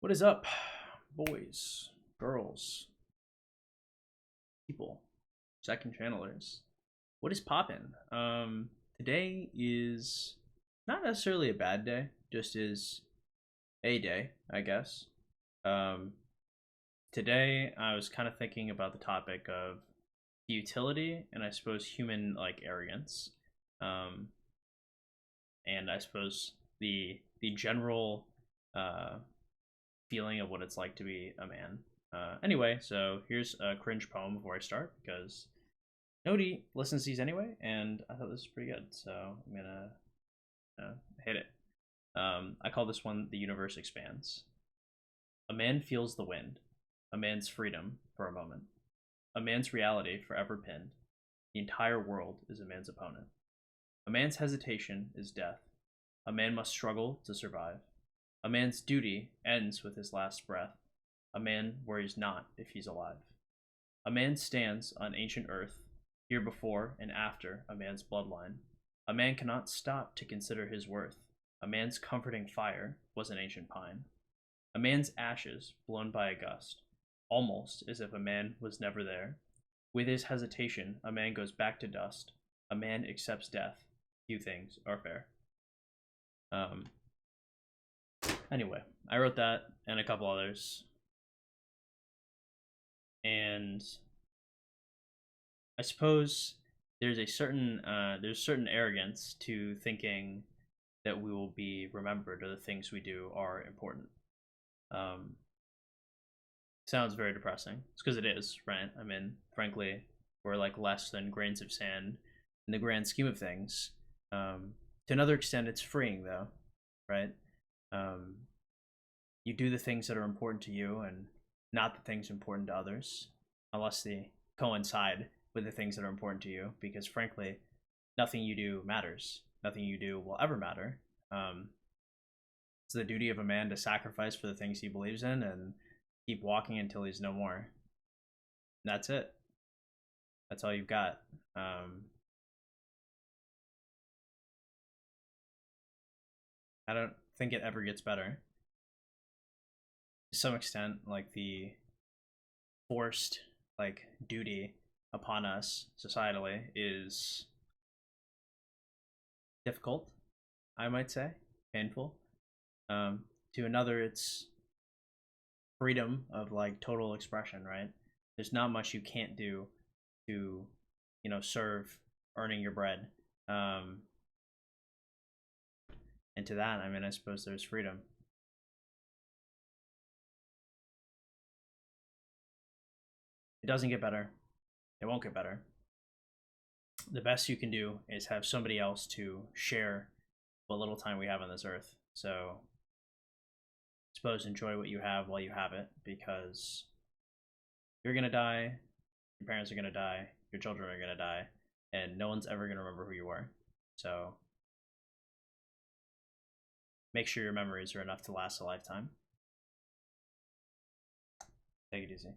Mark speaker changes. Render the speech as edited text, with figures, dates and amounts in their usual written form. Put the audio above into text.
Speaker 1: What is up, boys, girls, people, second channelers? What is poppin'? Today is not necessarily a bad day, just is a day, I guess. Um, Today I was kind of thinking about the topic of utility and I suppose human like arrogance, um, and I suppose the general uh feeling of what it's like to be a man. Anyway, so here's a cringe poem before I start because nobody listens to these anyway, and I thought this was pretty good, so I'm gonna hit it. I call this one "The Universe Expands." A man feels the wind, a man's freedom for a moment, a man's reality forever pinned. The entire world is a man's opponent. A man's hesitation is death. A man must struggle to survive. A man's duty ends with his last breath. A man worries not if he's alive. A man stands on ancient earth, here before and after a man's bloodline. A man cannot stop to consider his worth. A man's comforting fire was an ancient pine. A man's ashes blown by a gust, almost as if a man was never there. With his hesitation, a man goes back to dust. A man accepts death. Few things are fair. Um, Anyway, I wrote that and a couple others. And I suppose there's certain arrogance to thinking that we will be remembered or the things we do are important. Um, Sounds very depressing. It's because it is, right? I mean, frankly, we're like less than grains of sand in the grand scheme of things. To another extent, it's freeing though, right? Um, you do the things that are important to you and not the things important to others, unless they coincide with the things that are important to you, because frankly, nothing you do matters. Nothing you do will ever matter. It's the duty of a man to sacrifice for the things he believes in and keep walking until he's no more. And that's it. That's all you've got. I don't think it ever gets better. To some extent, like the forced like duty upon us societally is difficult, I might say, painful. To another, it's freedom of like total expression, right? There's not much you can't do to, serve earning your bread. Um, and to that, I mean, I suppose there's freedom. It doesn't get better. It won't get better. The best you can do is have somebody else to share what little time we have on this earth. So, I suppose enjoy what you have while you have it, because you're gonna die, your parents are gonna die, your children are gonna die, and no one's ever gonna remember who you are. So, make sure your memories are enough to last a lifetime. Take it easy.